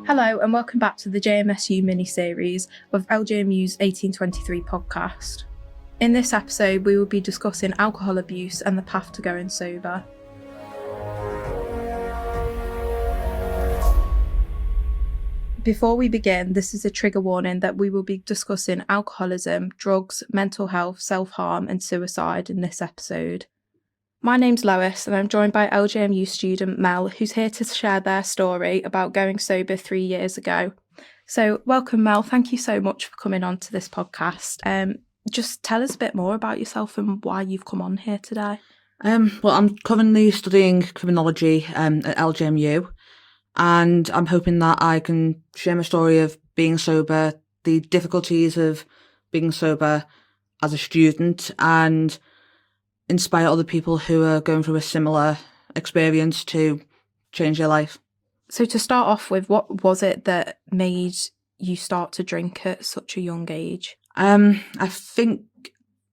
Hello and welcome back to the jmsYOU mini-series of LJMU's 1823 podcast. In this episode we will be discussing alcohol abuse and the path to going sober. Before we begin, this is a trigger warning that we will be discussing alcoholism, drugs, mental health, self-harm and suicide in this episode. My name's Lois and I'm joined by LJMU student Mel, who's here to share their story about going sober 3 years ago. So welcome Mel, thank you so much for coming on to this podcast. Just tell us a bit more about yourself and why you've come on here today. Well, I'm currently studying criminology at LJMU, and I'm hoping that I can share my story of being sober, the difficulties of being sober as a student, and inspire other people who are going through a similar experience to change their life. So to start off with, what was it that made you start to drink at such a young age? I think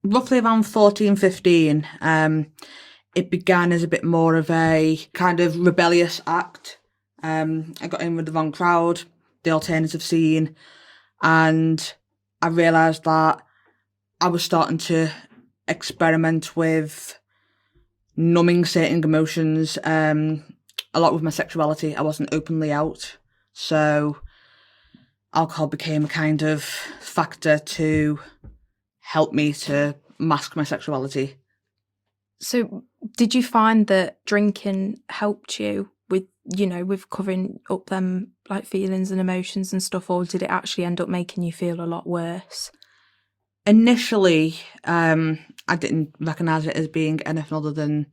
roughly around 14, 15, it began as a bit more of a kind of rebellious act. I got in with the wrong crowd, the alternative scene, and I realised that I was starting to experiment with numbing certain emotions, a lot with my sexuality. I wasn't openly out, so alcohol became a kind of factor to help me to mask my sexuality. So did you find that drinking helped you with covering up them like feelings and emotions and stuff, or did it actually end up making you feel a lot worse? Initially, I didn't recognise it as being anything other than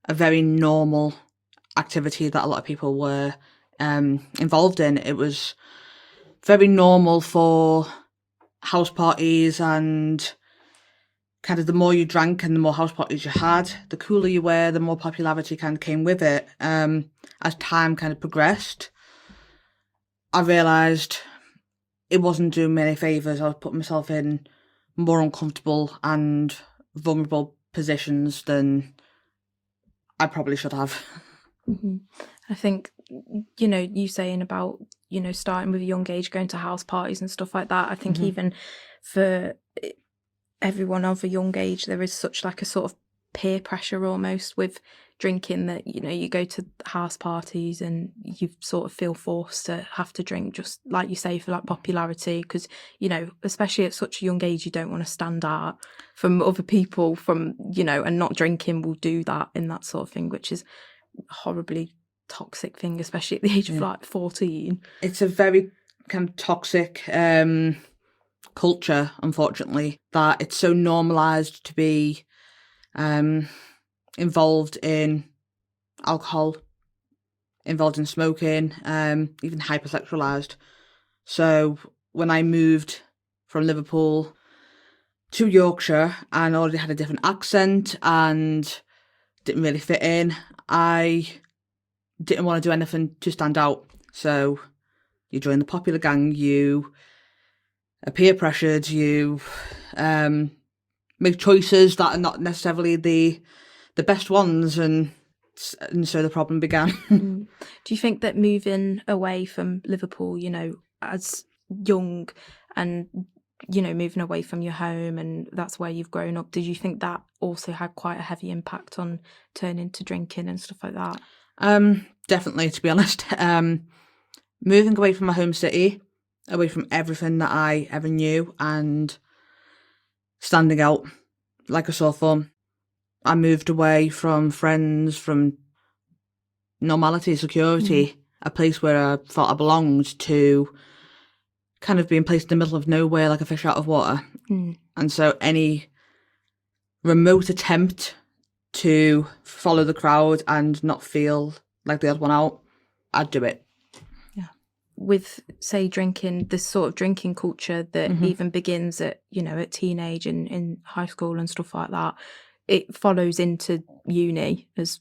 a very normal activity that a lot of people were involved in. It was very normal for house parties, and kind of the more you drank and the more house parties you had, the cooler you were, the more popularity kind of came with it. As time kind of progressed, I realised it wasn't doing me any favours. I was putting myself in more uncomfortable and vulnerable positions than I probably should have. Mm-hmm. I think, you saying about, starting with a young age, going to house parties and stuff like that, I think even for everyone of a young age, there is such like a sort of peer pressure almost with drinking that, you go to house parties and you sort of feel forced to have to drink, just like you say, for like popularity, because, especially at such a young age, you don't want to stand out from other people from, and not drinking will do that in that sort of thing, which is a horribly toxic thing, especially at the age of like 14. It's a very kind of toxic culture, unfortunately, that it's so normalised to be involved in alcohol, involved in smoking, even hypersexualised. So when I moved from Liverpool to Yorkshire and already had a different accent and didn't really fit in, I didn't want to do anything to stand out. So you join the popular gang, you are peer pressured, you make choices that are not necessarily the best ones, and so the problem began. Do you think that moving away from Liverpool, as young and, moving away from your home and that's where you've grown up, did you think that also had quite a heavy impact on turning to drinking and stuff like that? Definitely, to be honest. Moving away from my home city, away from everything that I ever knew, and standing out like a sore thumb. I moved away from friends, from normality, security, a place where I thought I belonged, to kind of being placed in the middle of nowhere like a fish out of water. And so any remote attempt to follow the crowd and not feel like the odd one out, I'd do it. With, say, drinking, this sort of drinking culture that even begins at, at teenage and in high school and stuff like that, it follows into uni, as,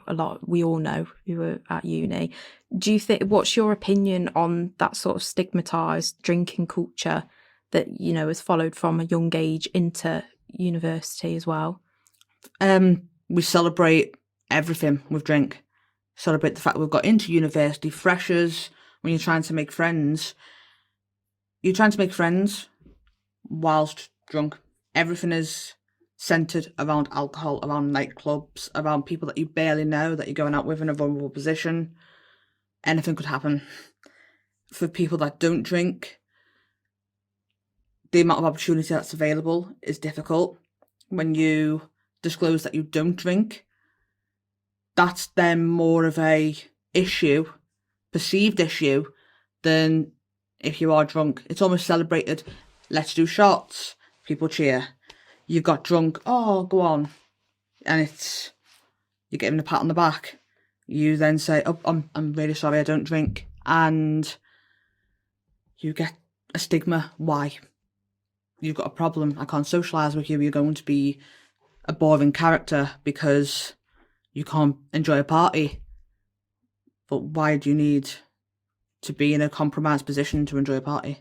a lot, we all know who are at uni. Do you think, what's your opinion on that sort of stigmatised drinking culture that, has followed from a young age into university as well? We celebrate everything with drink. Celebrate the fact we've got into university, freshers, when you're trying to make friends, you're trying to make friends whilst drunk. Everything is centred around alcohol, around nightclubs, around people that you barely know, that you're going out with in a vulnerable position. Anything could happen. For people that don't drink, the amount of opportunity that's available is difficult. When you disclose that you don't drink, that's then more of a issue, perceived issue, than if you are drunk. It's almost celebrated. Let's do shots. People cheer. You got drunk. Oh, go on. And you're getting a pat on the back. You then say, oh, I'm really sorry, I don't drink. And you get a stigma. Why? You've got a problem. I can't socialise with you. You're going to be a boring character because you can't enjoy a party. But why do you need to be in a compromised position to enjoy a party?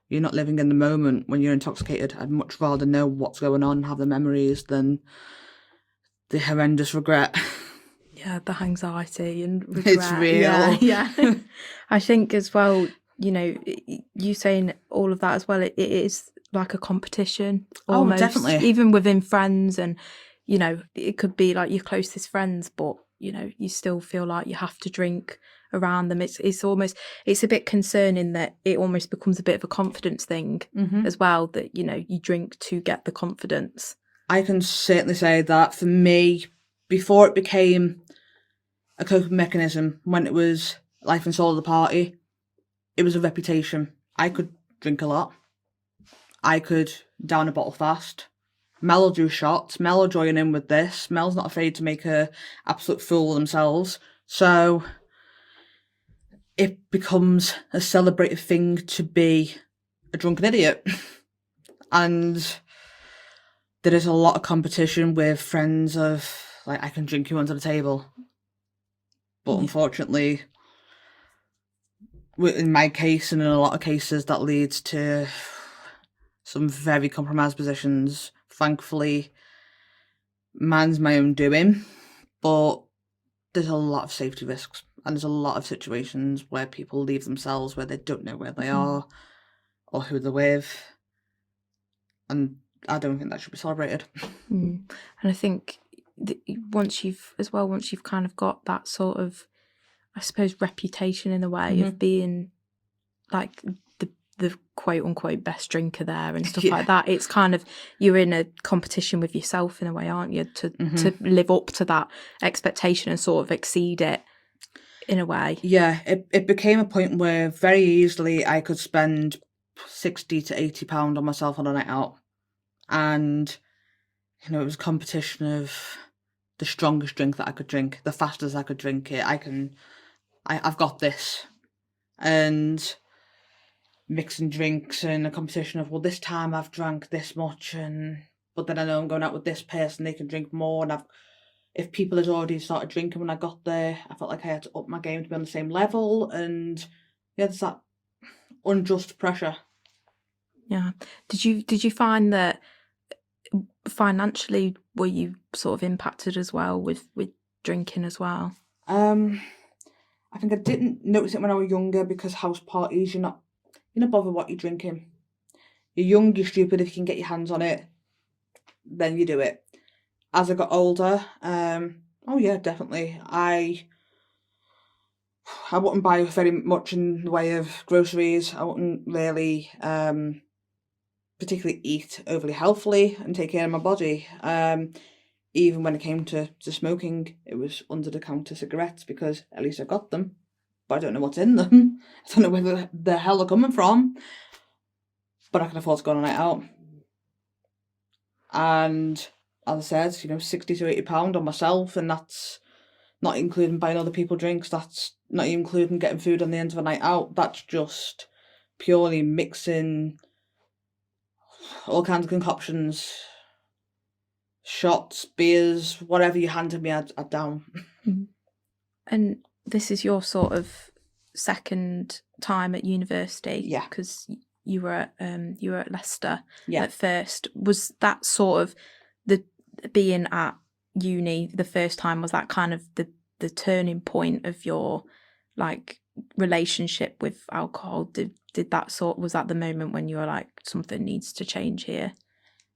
You're not living in the moment when you're intoxicated. I'd much rather know what's going on, have the memories, than the horrendous regret. Yeah, the anxiety and regret. It's real. Yeah. I think as well, you know, you saying all of that as well, it is like a competition almost. Oh, definitely. Even within friends, and, you know, it could be like your closest friends, but, you know, you still feel like you have to drink around them. It's almost, it's a bit concerning that it almost becomes a bit of a confidence thing as well, that, you know, you drink to get the confidence. I can certainly say that for me, before it became a coping mechanism, when it was life and soul of the party, it was a reputation. I could drink a lot. I could down a bottle fast. Mel will do shots. Mel will join in with this. Mel's not afraid to make a absolute fool of themselves. So it becomes a celebrated thing to be a drunken idiot. And there is a lot of competition with friends of, like, I can drink you under the table. But unfortunately, in my case and in a lot of cases, that leads to some very compromised positions. Thankfully, mine's my own doing, but there's a lot of safety risks, and there's a lot of situations where people leave themselves where they don't know where they are or who they're with, and I don't think that should be celebrated. And I think once you've kind of got that sort of, I suppose, reputation in a way of being like the quote unquote best drinker there and stuff like that, it's kind of, you're in a competition with yourself in a way, aren't you, to live up to that expectation and sort of exceed it in a way. Yeah, it became a point where very easily I could spend £60 to £80 on myself on a night out, and, you know, it was a competition of the strongest drink that I could drink, the fastest I could drink it. I've got this. And mixing drinks and a competition of, well, this time I've drank this much, but then I know I'm going out with this person, they can drink more, and if people had already started drinking when I got there, I felt like I had to up my game to be on the same level, and yeah, there's that unjust pressure. Yeah. Did you find that financially were you sort of impacted as well with drinking as well? I think I didn't notice it when I was younger, because house parties, you're not bothered what you're drinking. You're young, you're stupid. If you can get your hands on it, then you do it. As I got older, oh yeah, definitely. I wouldn't buy very much in the way of groceries. I wouldn't really particularly eat overly healthily and take care of my body. Even when it came to smoking, it was under-the-counter cigarettes, because at least I got them, but I don't know what's in them. I don't know where the hell they're coming from, but I can afford to go on a night out. And as I said, you know, £60 to £80 on myself, and that's not including buying other people drinks. That's not even including getting food on the end of a night out. That's just purely mixing all kinds of concoctions, shots, beers, whatever you handed me, I'd down. And this is your sort of second time at university, yeah, because you were at Leicester yeah. at first. Was that sort of the being at uni the first time, was that kind of the turning point of your, like, relationship with alcohol? Did that was that the moment when you were like, something needs to change here?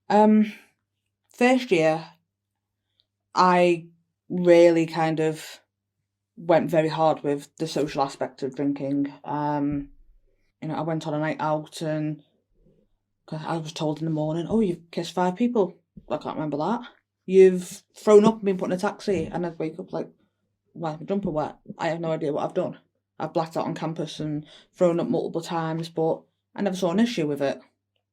First year, I really kind of went very hard with the social aspect of drinking. I went on a night out and I was told in the morning, "Oh, you've kissed 5 people." I can't remember that. You've thrown up and been put in a taxi, and I'd wake up like, "Why is my jumper wet?" I have no idea what I've done. I've blacked out on campus and thrown up multiple times, but I never saw an issue with it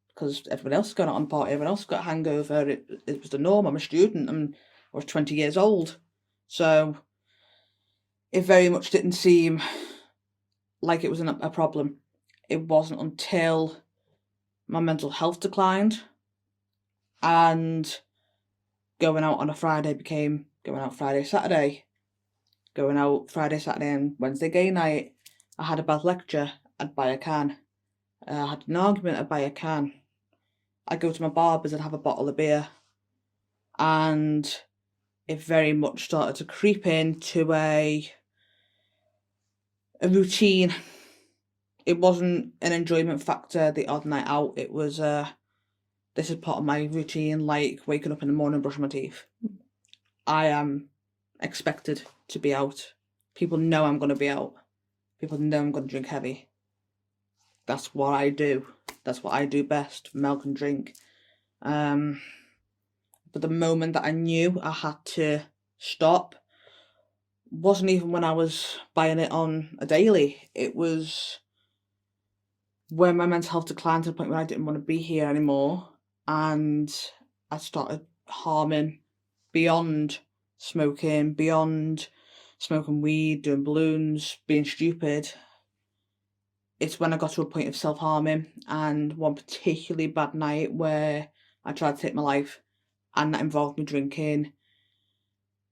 because everyone else has gone out on a party, everyone else has got a hangover. It was the norm. I'm a student. I was 20 years old, so it very much didn't seem like it was a problem. It wasn't until my mental health declined and going out on a Friday became going out Friday, Saturday. Going out Friday, Saturday and Wednesday gay night. I had a bad lecture, I'd buy a can. I had an argument, I'd buy a can. I'd go to my barber's, I'd have a bottle of beer. And it very much started to creep into a routine. It wasn't an enjoyment factor, the odd night out. It was, this is part of my routine, like waking up in the morning, brushing my teeth. I am expected to be out. People know I'm going to be out. People know I'm going to drink heavy. That's what I do. That's what I do best, milk and drink. But the moment that I knew I had to stop wasn't even when I was buying it on a daily. It was when my mental health declined to the point where I didn't want to be here anymore, and I started harming beyond smoking weed, doing balloons, being stupid. It's when I got to a point of self-harming, and one particularly bad night where I tried to take my life, and that involved me drinking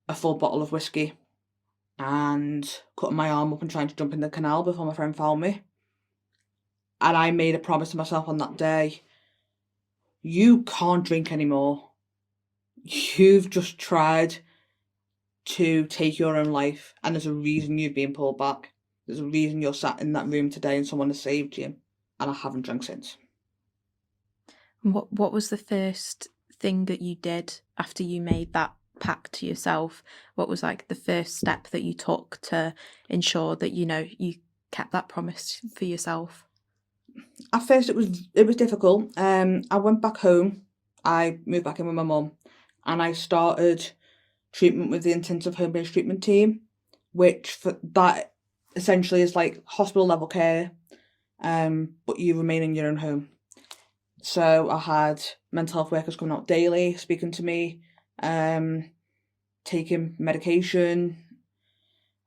a full bottle of whiskey and cutting my arm up and trying to jump in the canal before my friend found me. And I made a promise to myself on that day, you can't drink anymore. You've just tried to take your own life, and there's a reason you've been pulled back. There's a reason you're sat in that room today and someone has saved you. And I haven't drank since. What was the first thing that you did after you made that pact to yourself? What was like the first step that you took to ensure that you kept that promise for yourself? At first it was difficult. I went back home. I moved back in with my mum, and I started treatment with the intensive home-based treatment team, which for that essentially is like hospital level care, but you remain in your own home. So I had mental health workers coming out daily, speaking to me, taking medication,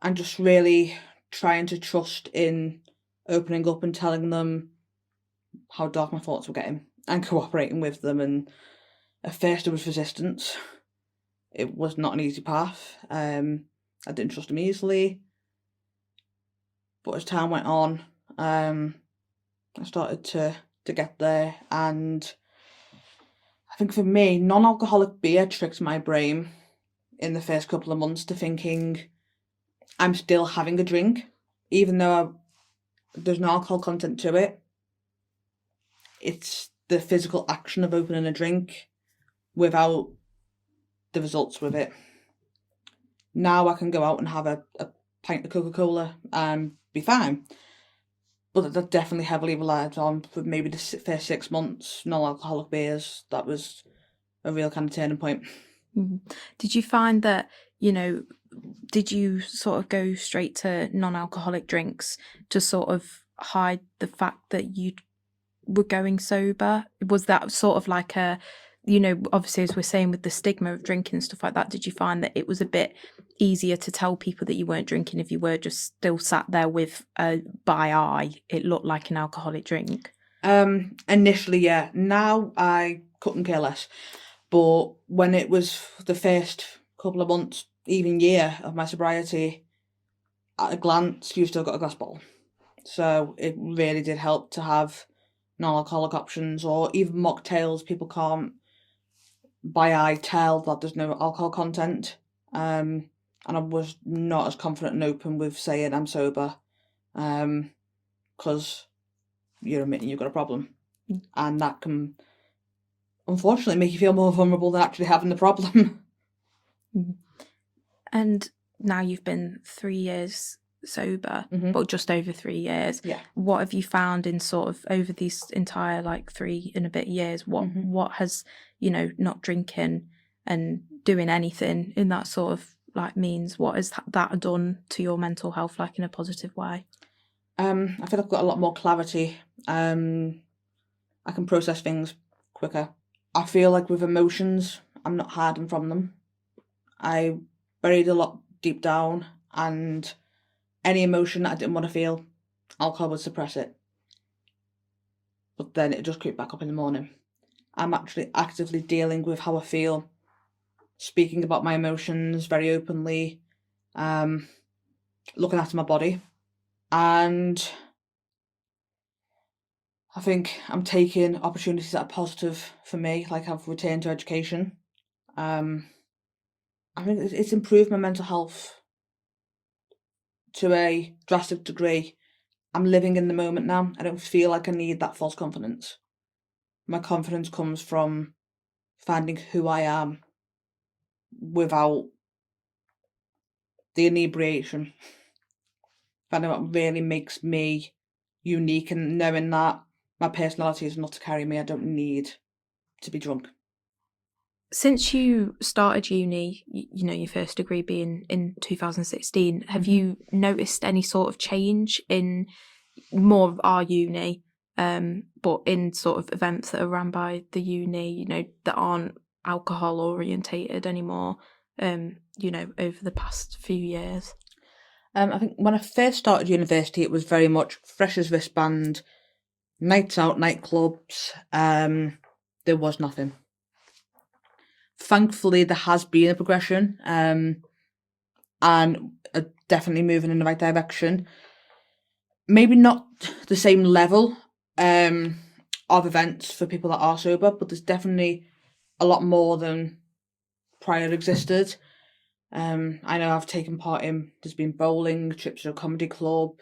and just really trying to trust in opening up and telling them how dark my thoughts were getting and cooperating with them. And at first there was resistance. It was not an easy path. I didn't trust them easily. But as time went on, I started to get there. And I think for me, non-alcoholic beer tricked my brain in the first couple of months to thinking I'm still having a drink, even though there's no alcohol content to it. It's the physical action of opening a drink without the results with it. Now I can go out and have a pint of Coca-Cola and be fine. But that definitely heavily relied on, for maybe the first 6 months, non-alcoholic beers. That was a real kind of turning point. Mm-hmm. Did you find that, did you sort of go straight to non-alcoholic drinks to sort of hide the fact that you were going sober? Was that sort of like obviously, as we're saying, with the stigma of drinking and stuff like that, did you find that it was a bit easier to tell people that you weren't drinking if you were just still sat there with by eye, it looked like an alcoholic drink? Initially, yeah. Now I couldn't care less. But when it was the first couple of months, even year of my sobriety, at a glance, you've still got a glass bottle. So it really did help to have non-alcoholic options, or even mocktails. People can't by eye tell that there's no alcohol content. And I was not as confident and open with saying I'm sober. because you're admitting you've got a problem. And that can, unfortunately, make you feel more vulnerable than actually having the problem. And now you've been 3 years sober, but just over 3 years. Yeah. What have you found in sort of over these entire 3 and a bit years? What has, not drinking and doing anything in that sort of means, what has that done to your mental health in a positive way? I feel like I've got a lot more clarity. I can process things quicker. I feel like with emotions, I'm not hiding from them. I buried a lot deep down, and any emotion that I didn't want to feel, alcohol would suppress it. But then it just creep back up in the morning. I'm actually actively dealing with how I feel, speaking about my emotions very openly, looking after my body. And I think I'm taking opportunities that are positive for me, like I've returned to education. I think it's improved my mental health to a drastic degree. I'm living in the moment now. I don't feel like I need that false confidence. My confidence comes from finding who I am without the inebriation. Finding what really makes me unique, and knowing that my personality is not to carry me. I don't need to be drunk. Since you started uni, your first degree being in 2016, have you noticed any sort of change in more of our uni, but in sort of events that are run by the uni, that aren't alcohol orientated anymore, over the past few years? I think when I first started university, it was very much freshers wristband, nights out, nightclubs. There was nothing. Thankfully, there has been a progression, and definitely moving in the right direction. Maybe not the same level of events for people that are sober, but there's definitely a lot more than prior existed. I know I've taken part in, there's been bowling, trips to a comedy club,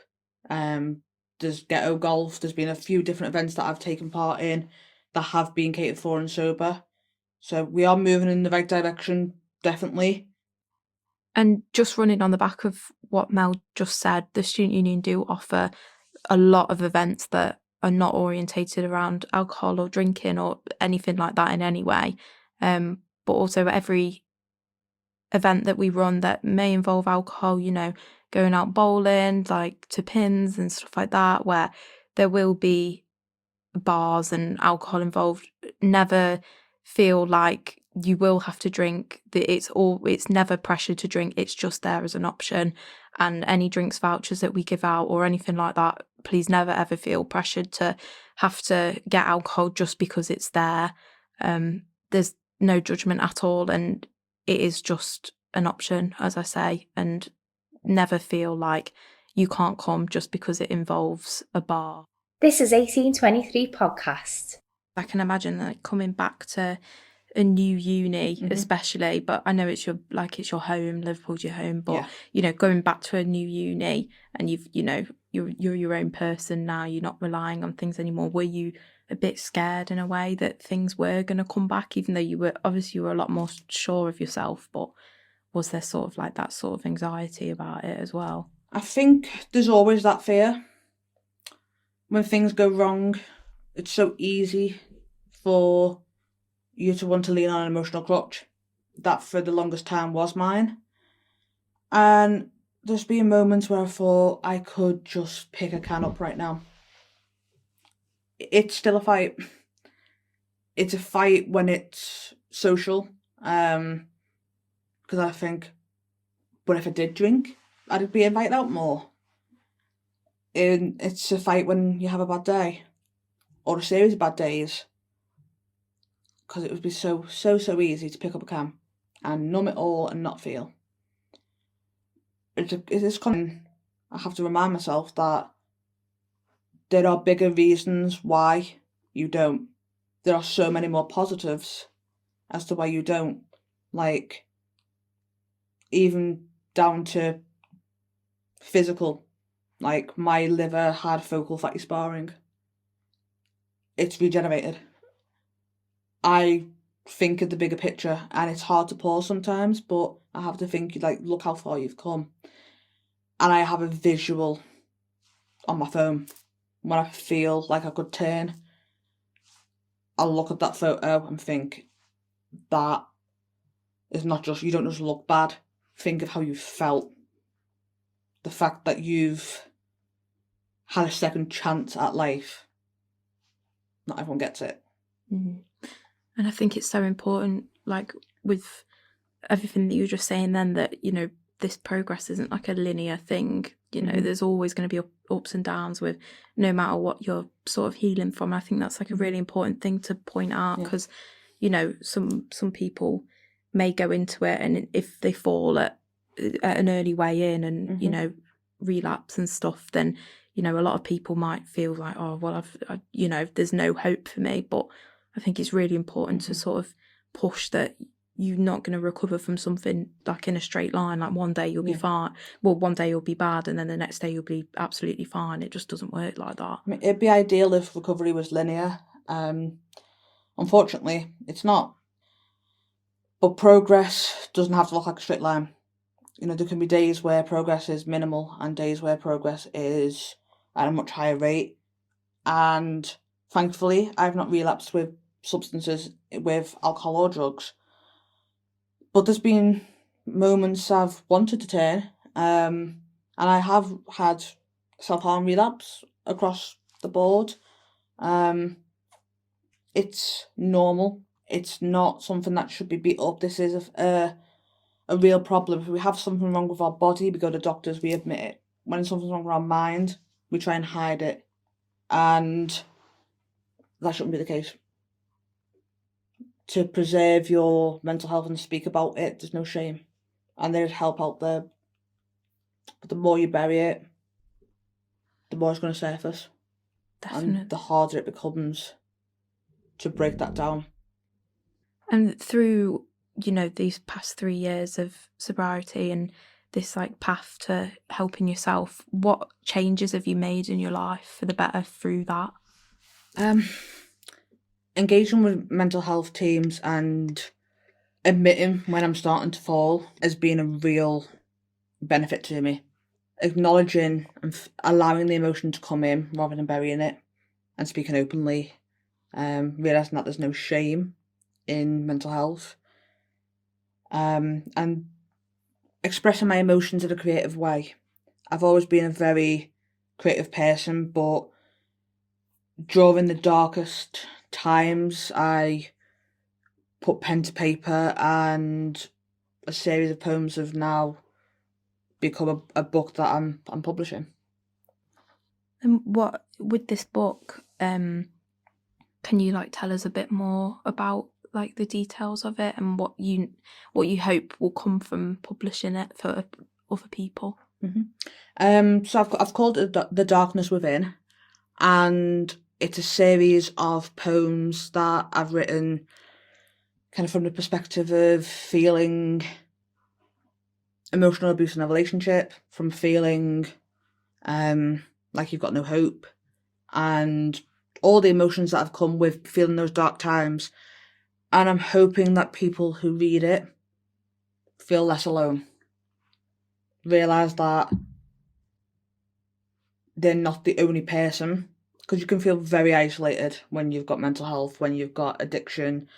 there's ghetto golf, there's been a few different events that I've taken part in that have been catered for and sober. So we are moving in the right direction, definitely. And just running on the back of what Mel just said, the Student Union do offer a lot of events that are not orientated around alcohol or drinking or anything like that in any way. But also every event that we run that may involve alcohol, going out bowling, to pins and stuff like that, where there will be bars and alcohol involved, never feel like you will have to drink. It's never pressure to drink, it's just there as an option. And any drinks vouchers that we give out or anything like that, please never ever feel pressured to have to get alcohol just because it's there. There's no judgment at all, and it is just an option, as I say, and never feel like you can't come just because it involves a bar. This is 1823 podcast. I can imagine coming back to a new uni, especially, but I know it's your home, Liverpool's your home, but going back to a new uni and you're your own person now, you're not relying on things anymore. Were you a bit scared in a way that things were going to come back, even though you were a lot more sure of yourself, but was there sort of that sort of anxiety about it as well? I think there's always that fear. When things go wrong, it's so easy for you to want to lean on an emotional crutch. That for the longest time was mine. And there's been moments where I thought I could just pick a can up right now. It's still a fight. It's a fight when it's social. Because I think, but if I did drink, I'd be invited out more. And it's a fight when you have a bad day, or a series of bad days, because it would be so easy to pick up a can and numb it all and not feel. It's common. I have to remind myself that there are bigger reasons why you don't. There are so many more positives as to why you don't. Even down to physical. Like, my liver had focal fatty sparring. It's regenerated. I think of the bigger picture, and it's hard to pause sometimes, but I have to think, like, look how far you've come. And I have a visual on my phone. When I feel like I could turn, I'll look at that photo and think, that is not just, you don't just look bad. Think of how you felt. The fact that you've had a second chance at life. Not everyone gets it. Mm. And I think it's so important, like with everything that you were just saying then, that, you know, this progress isn't like a linear thing. You know, there's always going to be ups and downs with no matter what you're sort of healing from. I think that's like a really important thing to point out, because, you know, some people may go into it, and if they fall at an early way in and, you know, relapse and stuff, then, you know, a lot of people might feel like, oh, well, you know, there's no hope for me. But I think it's really important to sort of push that you're not going to recover from something like in a straight line. Like one day you'll be fine. Well, one day you'll be bad, and then the next day you'll be absolutely fine. It just doesn't work like that. I mean, it'd be ideal if recovery was linear. Unfortunately, it's not. But progress doesn't have to look like a straight line. You know, there can be days where progress is minimal and days where progress is at a much higher rate. And thankfully, I've not relapsed with substances, with alcohol or drugs. But there's been moments I've wanted to turn, and I have had self-harm relapse across the board. It's normal. It's not something that should be beat up. This is a real problem. If we have something wrong with our body, we go to doctors, we admit it. When something's wrong with our mind, we try and hide it. And that shouldn't be the case. To preserve your mental health and speak about it, there's no shame. And there's help out there. But the more you bury it, the more it's going to surface. Definitely. And the harder it becomes to break that down. And through, you know, these past 3 years of sobriety and this like path to helping yourself, what changes have you made in your life for the better through that? Engaging with mental health teams and admitting when I'm starting to fall has been a real benefit to me. Acknowledging and allowing the emotion to come in rather than burying it, and speaking openly, realising that there's no shame in mental health, and expressing my emotions in a creative way. I've always been a very creative person, but during the darkest times, I put pen to paper, and a series of poems have now become a book that I'm publishing. And what, with this book, can you like tell us a bit more about like the details of it and what you hope will come from publishing it for other people? So I've called it The Darkness Within, and it's a series of poems that I've written kind of from the perspective of feeling emotional abuse in a relationship, from feeling like you've got no hope, and all the emotions that have come with feeling those dark times. And I'm hoping that people who read it feel less alone, realise that they're not the only person, because you can feel very isolated when you've got mental health, when you've got addiction.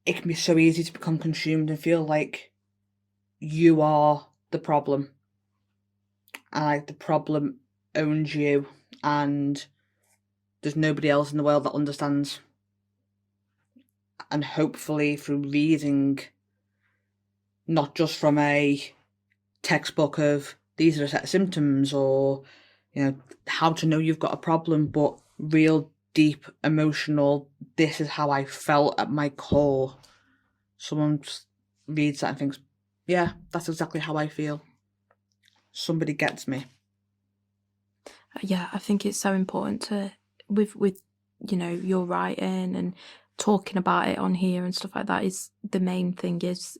It can be so easy to become consumed and feel like you are the problem, and like the problem owns you, and there's nobody else in the world that understands. And hopefully through reading, not just from a textbook of these are a set of symptoms, or, you know, how to know you've got a problem, but real deep emotional, this is how I felt at my core. Someone reads that and thinks, yeah, that's exactly how I feel. Somebody gets me. Yeah, I think it's so important to, with you know, your writing and talking about it on here and stuff like that, is the main thing is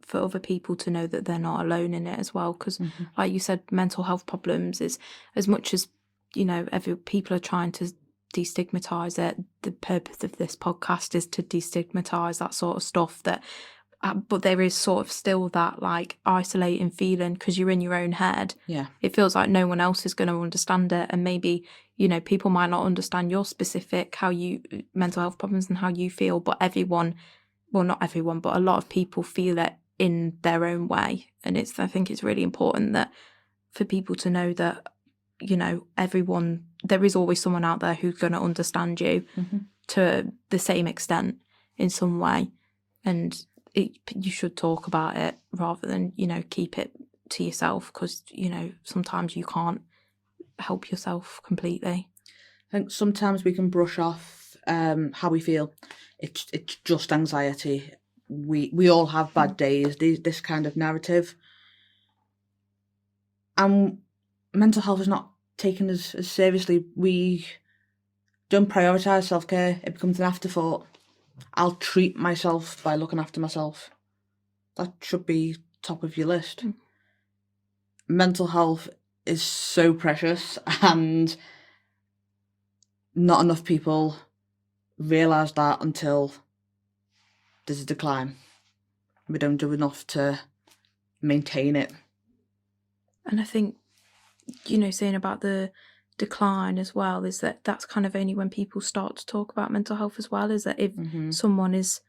for other people to know that they're not alone in it as well. Because, like you said, mental health problems is, as much as, you know, people are trying to destigmatise it, the purpose of this podcast is to destigmatise that sort of stuff. But there is sort of still that like isolating feeling because you're in your own head. Yeah. It feels like no one else is going to understand it, and maybe, you know, people might not understand your specific mental health problems and how you feel, but everyone, well, not everyone, but a lot of people feel it in their own way. And I think it's really important that for people to know that, you know, there is always someone out there who's going to understand you to the same extent in some way. And you should talk about it rather than, you know, keep it to yourself, because, you know, sometimes you can't help yourself completely. I think sometimes we can brush off how we feel. It's just anxiety. We all have bad days. This kind of narrative, and mental health is not taken as seriously. We don't prioritise self-care. It becomes an afterthought. I'll treat myself by looking after myself. That should be top of your list. Mental health is so precious, and not enough people realise that until there's a decline. We don't do enough to maintain it. And I think, you know, saying about the decline as well, is that's kind of only when people start to talk about mental health as well, is that if someone is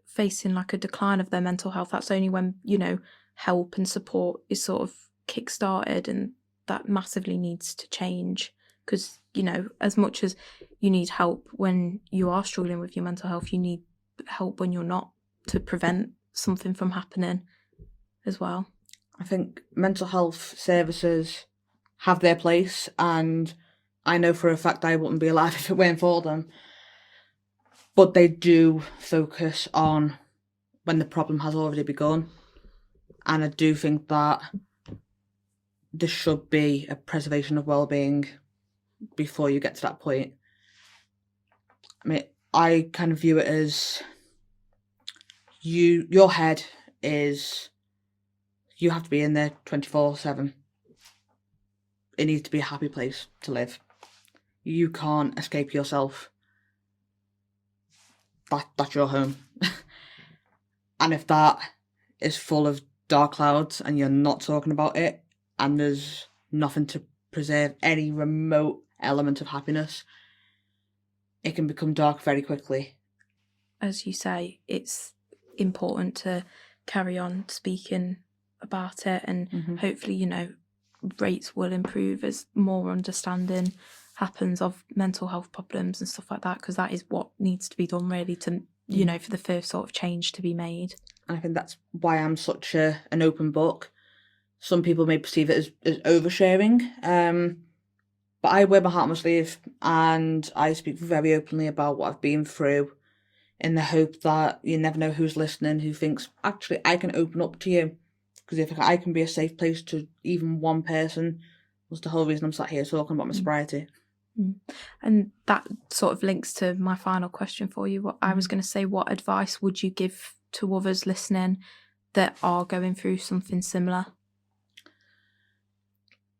facing like a decline of their mental health, that's only when, you know, help and support is sort of kick-started, and that massively needs to change. Because, you know, as much as you need help when you are struggling with your mental health, you need help when you're not, to prevent something from happening as well. I think mental health services have their place, and I know for a fact I wouldn't be alive if it weren't for them. But they do focus on when the problem has already begun. And I do think that there should be a preservation of well-being before you get to that point. I mean, I kind of view it as your head is, you have to be in there 24/7. It needs to be a happy place to live. You can't escape yourself. That's your home. And if that is full of dark clouds and you're not talking about it, and there's nothing to preserve any remote element of happiness, it can become dark very quickly. As you say, it's important to carry on speaking about it, and hopefully, you know, rates will improve as more understanding happens of mental health problems and stuff like that, because that is what needs to be done really to, you know, for the first sort of change to be made. And I think that's why I'm such an open book. Some people may perceive it as oversharing, but I wear my heart on my sleeve, and I speak very openly about what I've been through, in the hope that you never know who's listening who thinks, actually, I can open up to you. Because if I can be a safe place to even one person, was the whole reason I'm sat here talking about my sobriety. And that sort of links to my final question for you. What I was going to say, what advice would you give to others listening that are going through something similar?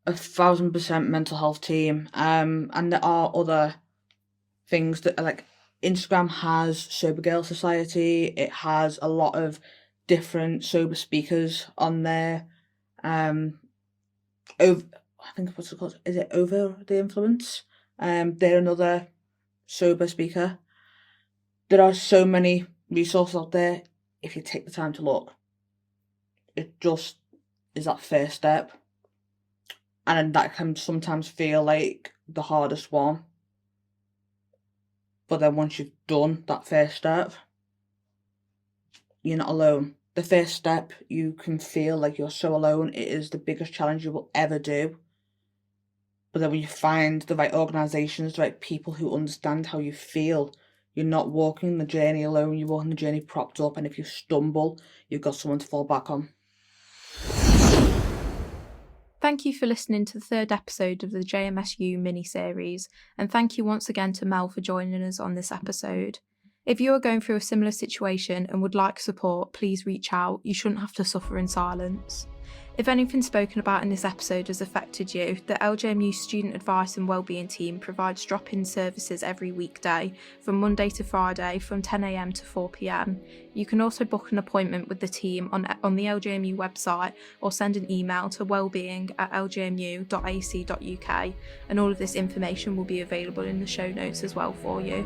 1,000% mental health team. And there are other things that are like, Instagram has Sober Girl Society. It has a lot of different sober speakers on there. I think what's it called? Is it Over the Influence? They're another sober speaker. There are so many resources out there if you take the time to look. It just is that first step. And that can sometimes feel like the hardest one. But then once you've done that first step, you're not alone. The first step, you can feel like you're so alone. It is the biggest challenge you will ever do. But then when you find the right organisations, the right people who understand how you feel, you're not walking the journey alone, you're walking the journey propped up, and if you stumble, you've got someone to fall back on. Thank you for listening to the third episode of the jmsYOU mini-series, and thank you once again to Mel for joining us on this episode. If you are going through a similar situation and would like support, please reach out. You shouldn't have to suffer in silence. If anything spoken about in this episode has affected you, the LJMU Student Advice and Wellbeing Team provides drop-in services every weekday from Monday to Friday from 10 a.m. to 4 p.m. You can also book an appointment with the team on the LJMU website or send an email to wellbeing@ljmu.ac.uk, and all of this information will be available in the show notes as well for you.